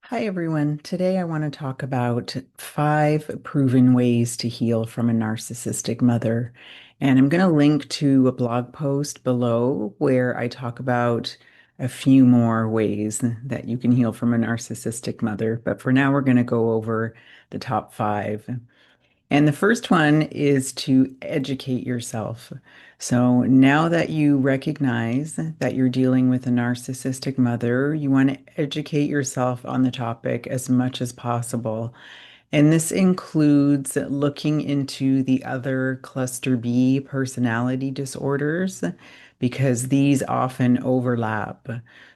Hi, everyone. Today I want to talk about 5 proven ways to heal from a narcissistic mother. And I'm going to link to a blog post below where I talk about a few more ways that you can heal from a narcissistic mother. But for now, we're going to go over the top 5. And the first one is to educate yourself. So now that you recognize that you're dealing with a narcissistic mother, you want to educate yourself on the topic as much as possible. And this includes looking into the other cluster B personality disorders because these often overlap.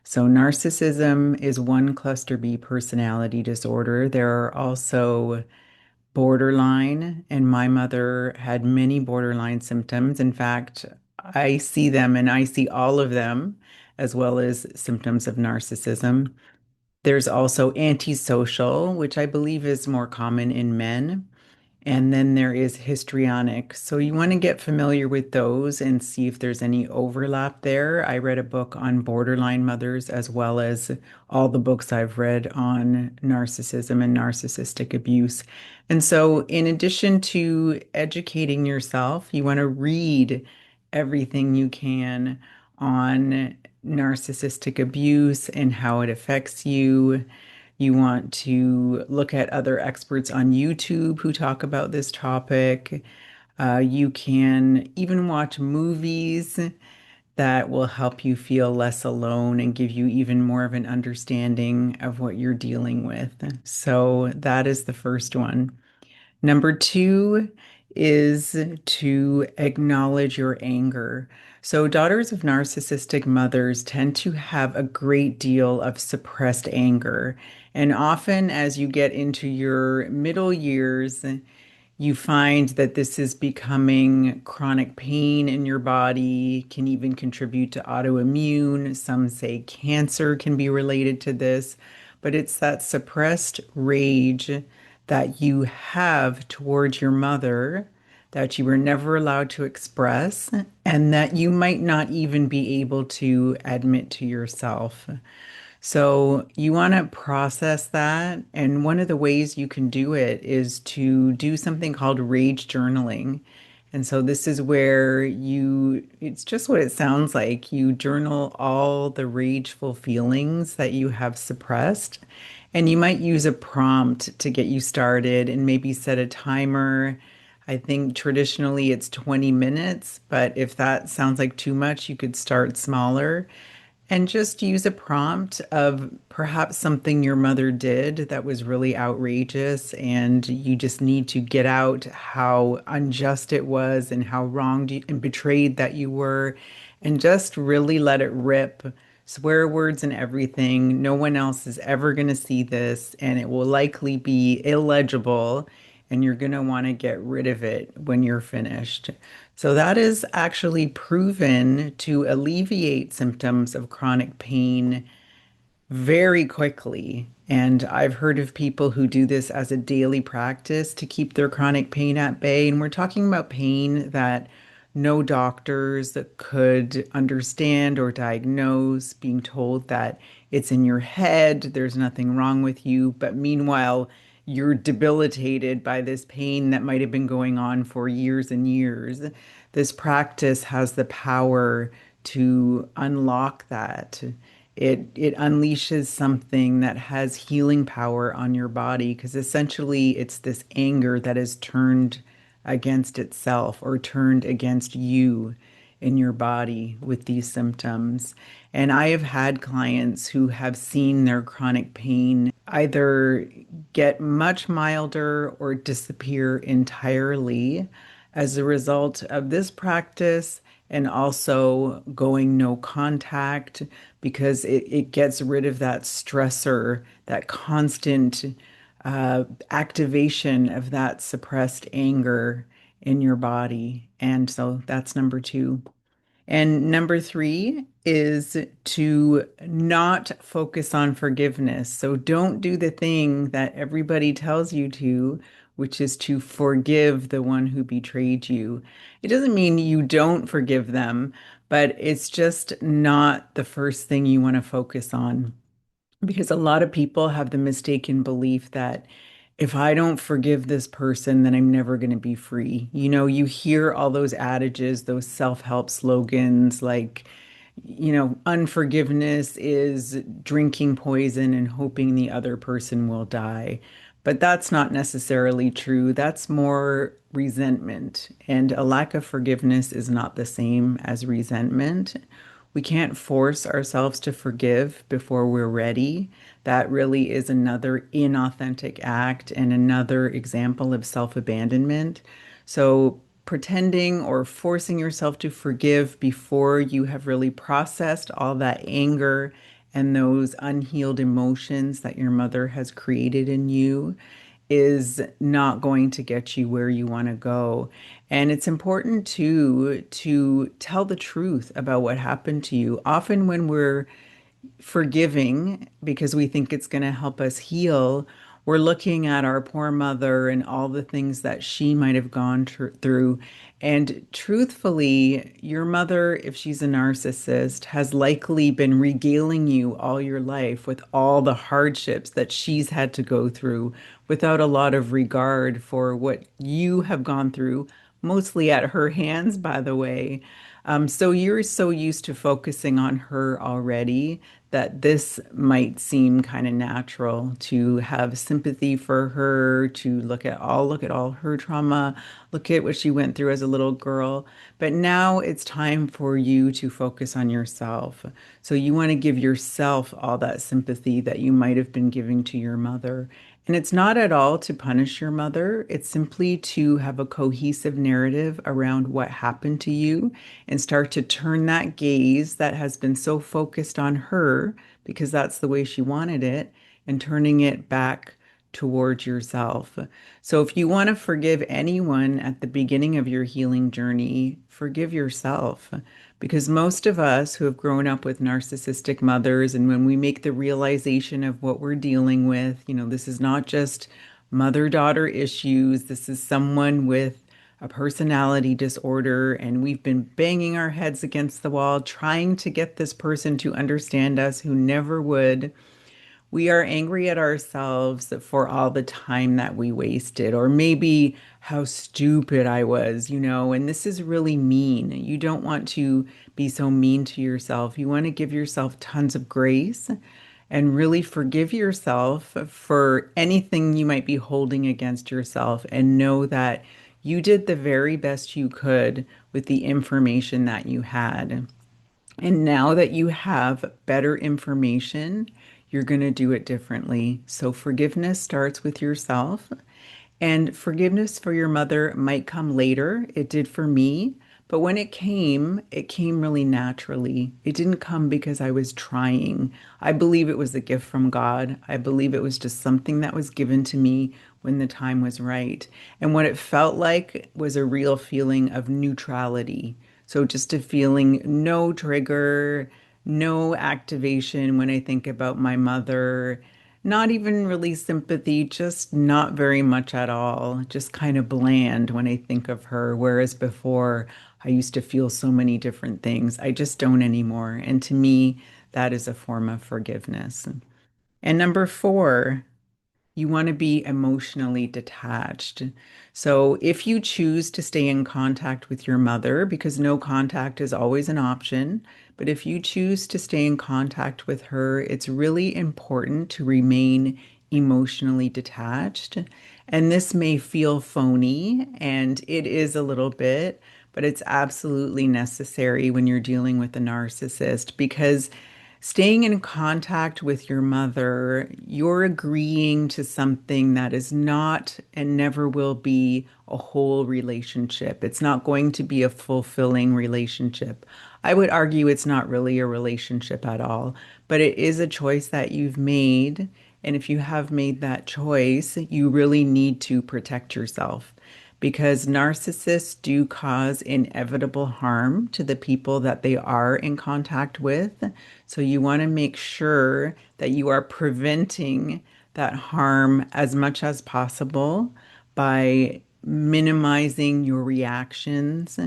So, narcissism is one cluster B personality disorder. There are also borderline, and my mother had many borderline symptoms. In fact, I see them and I see all of them, as well as symptoms of narcissism. There's also antisocial, which I believe is more common in men. And then there is histrionic. So you want to get familiar with those and see if there's any overlap there. I read a book on borderline mothers as well as all the books I've read on narcissism and narcissistic abuse. And so, in addition to educating yourself, you want to read everything you can on narcissistic abuse and how it affects you. You want to look at other experts on YouTube who talk about this topic. You can even watch movies that will help you feel less alone and give you even more of an understanding of what you're dealing with. So that is the first one. Number 2 is to acknowledge your anger. So, daughters of narcissistic mothers tend to have a great deal of suppressed anger. And often, as you get into your middle years, you find that this is becoming chronic pain in your body, can even contribute to autoimmune. Some say cancer can be related to this, but it's that suppressed rage that you have towards your mother that you were never allowed to express and that you might not even be able to admit to yourself. So you want to process that. And one of the ways you can do it is to do something called rage journaling. And so this is where it's just what it sounds like. You journal all the rageful feelings that you have suppressed. And you might use a prompt to get you started and maybe set a timer. I think traditionally it's 20 minutes, but if that sounds like too much, you could start smaller. And just use a prompt of perhaps something your mother did that was really outrageous, and you just need to get out how unjust it was and how wronged and betrayed that you were, and just really let it rip. Swear words and everything. No one else is ever going to see this, and it will likely be illegible, and you're going to want to get rid of it when you're finished. So that is actually proven to alleviate symptoms of chronic pain very quickly. And I've heard of people who do this as a daily practice to keep their chronic pain at bay. And we're talking about pain that no doctors could understand or diagnose, being told that it's in your head, there's nothing wrong with you. But meanwhile, you're debilitated by this pain that might have been going on for years and years. This practice has the power to unlock that. It unleashes something that has healing power on your body because essentially it's this anger that is turned against itself or turned against you in your body with these symptoms. And I have had clients who have seen their chronic pain either get much milder or disappear entirely as a result of this practice and also going no contact because it gets rid of that stressor, that constant activation of that suppressed anger in your body. And so that's number 2. And number 3 is to not focus on forgiveness. So don't do the thing that everybody tells you to, which is to forgive the one who betrayed you. It doesn't mean you don't forgive them, but it's just not the first thing you want to focus on. Because a lot of people have the mistaken belief that if I don't forgive this person, then I'm never going to be free. You hear all those adages, those self-help slogans like, unforgiveness is drinking poison and hoping the other person will die. But that's not necessarily true. That's more resentment. And a lack of forgiveness is not the same as resentment. We can't force ourselves to forgive before we're ready. That really is another inauthentic act and another example of self-abandonment. So, pretending or forcing yourself to forgive before you have really processed all that anger and those unhealed emotions that your mother has created in you is not going to get you where you want to go. And it's important to tell the truth about what happened to you. Often when we're forgiving because we think it's going to help us heal, we're looking at our poor mother and all the things that she might have gone through. And truthfully, your mother, if she's a narcissist, has likely been regaling you all your life with all the hardships that she's had to go through without a lot of regard for what you have gone through, mostly at her hands, by the way. So you're so used to focusing on her already that this might seem kind of natural to have sympathy for her, to look at all her trauma, look at what she went through as a little girl. But now it's time for you to focus on yourself. So you want to give yourself all that sympathy that you might have been giving to your mother. And it's not at all to punish your mother. It's simply to have a cohesive narrative around what happened to you and start to turn that gaze that has been so focused on her, because that's the way she wanted it, and turning it back towards yourself. So if you want to forgive anyone at the beginning of your healing journey, forgive yourself. Because most of us who have grown up with narcissistic mothers, and when we make the realization of what we're dealing with, this is not just mother-daughter issues, this is someone with a personality disorder, and we've been banging our heads against the wall trying to get this person to understand us who never would. We are angry at ourselves for all the time that we wasted, or maybe how stupid I was, and this is really mean. You don't want to be so mean to yourself. You want to give yourself tons of grace and really forgive yourself for anything you might be holding against yourself, and know that you did the very best you could with the information that you had. And now that you have better information, you're going to do it differently. So forgiveness starts with yourself. And forgiveness for your mother might come later. It did for me. But when it came really naturally. It didn't come because I was trying. I believe it was a gift from God. I believe it was just something that was given to me when the time was right. And what it felt like was a real feeling of neutrality. So just a feeling, no trigger, no activation when I think about my mother, not even really sympathy, just not very much at all, just kind of bland when I think of her. Whereas before, I used to feel so many different things. I just don't anymore. And to me, that is a form of forgiveness. And number four, you want to be emotionally detached. So if you choose to stay in contact with your mother, because no contact is always an option, but if you choose to stay in contact with her, it's really important to remain emotionally detached. And this may feel phony, and it is a little bit, but it's absolutely necessary when you're dealing with a narcissist, because staying in contact with your mother, you're agreeing to something that is not and never will be a whole relationship. It's not going to be a fulfilling relationship. I would argue it's not really a relationship at all, but it is a choice that you've made. And if you have made that choice, you really need to protect yourself, because narcissists do cause inevitable harm to the people that they are in contact with. So you want to make sure that you are preventing that harm as much as possible by minimizing your reactions,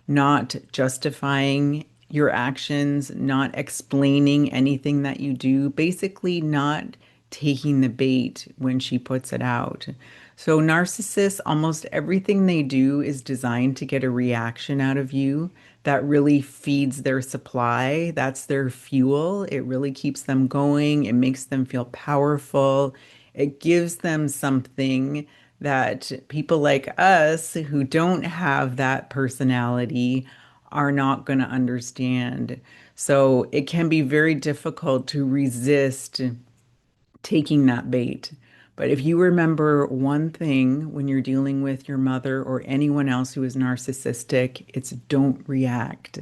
not justifying your actions, not explaining anything that you do, basically not taking the bait when she puts it out. So, narcissists, almost everything they do is designed to get a reaction out of you that really feeds their supply. That's their fuel. It really keeps them going. It makes them feel powerful. It gives them something that people like us who don't have that personality are not going to understand. So it can be very difficult to resist taking that bait. But if you remember one thing when you're dealing with your mother or anyone else who is narcissistic, it's don't react.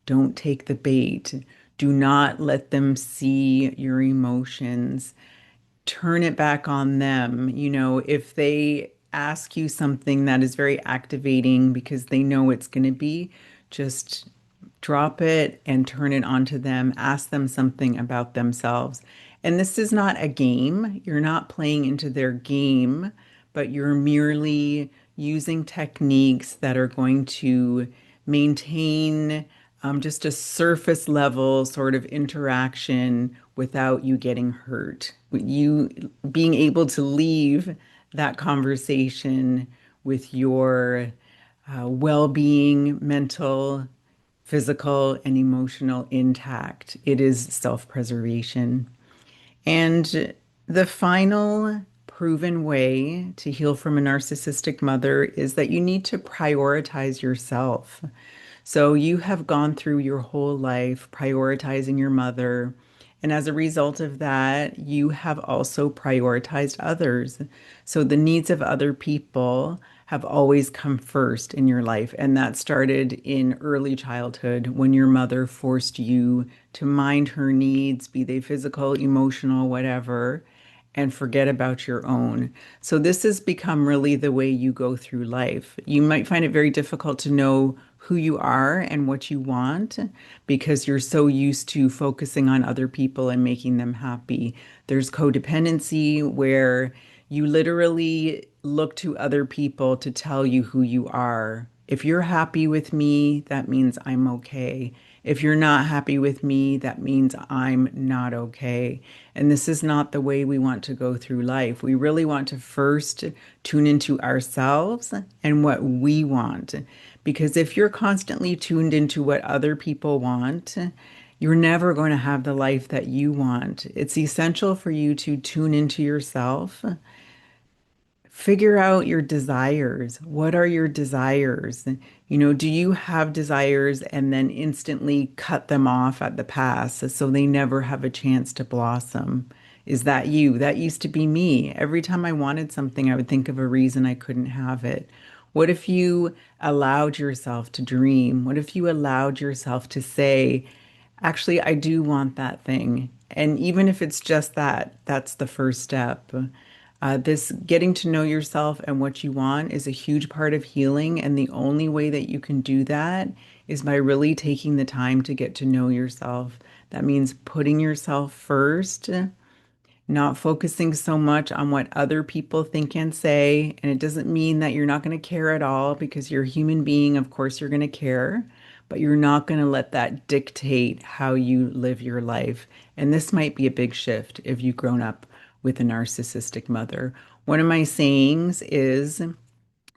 Don't take the bait. Do not let them see your emotions. Turn it back on them. If they ask you something that is very activating because they know it's going to be, just drop it and turn it onto them. Ask them something about themselves. And this is not a game. You're not playing into their game, but you're merely using techniques that are going to maintain just a surface level sort of interaction without you getting hurt. You being able to leave that conversation with your well-being, mental, physical, and emotional intact. It is self-preservation. And the final proven way to heal from a narcissistic mother is that you need to prioritize yourself. So you have gone through your whole life prioritizing your mother. And as a result of that, you have also prioritized others. So the needs of other people have always come first in your life. And that started in early childhood when your mother forced you to mind her needs, be they physical, emotional, whatever, and forget about your own. So this has become really the way you go through life. You might find it very difficult to know who you are and what you want because you're so used to focusing on other people and making them happy. There's codependency where you literally look to other people to tell you who you are. If you're happy with me, that means I'm okay. If you're not happy with me, that means I'm not okay. And this is not the way we want to go through life. We really want to first tune into ourselves and what we want. Because if you're constantly tuned into what other people want, you're never going to have the life that you want. It's essential for you to tune into yourself. Figure out your desires. What are your desires? Do you have desires and then instantly cut them off at the pass so they never have a chance to blossom? Is that you? That used to be me. Every time I wanted something, I would think of a reason I couldn't have it. What if you allowed yourself to dream? What if you allowed yourself to say, actually, I do want that thing? And even if it's just that, that's the first step. This getting to know yourself and what you want is a huge part of healing. And the only way that you can do that is by really taking the time to get to know yourself. That means putting yourself first, not focusing so much on what other people think and say. And it doesn't mean that you're not going to care at all because you're a human being. Of course, you're going to care, but you're not going to let that dictate how you live your life. And this might be a big shift if you've grown up with a narcissistic mother. One of my sayings is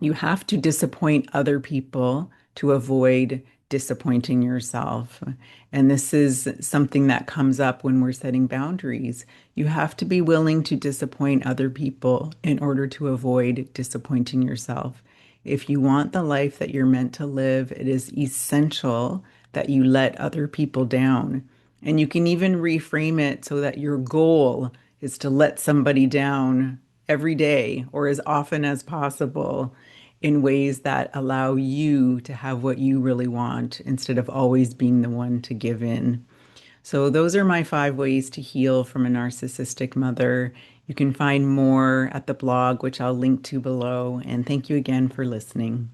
you have to disappoint other people to avoid disappointing yourself. And this is something that comes up when we're setting boundaries. You have to be willing to disappoint other people in order to avoid disappointing yourself. If you want the life that you're meant to live, it is essential that you let other people down. And you can even reframe it so that your goal is to let somebody down every day or as often as possible in ways that allow you to have what you really want instead of always being the one to give in. So, those are my 5 ways to heal from a narcissistic mother. You can find more at the blog, which I'll link to below. And thank you again for listening.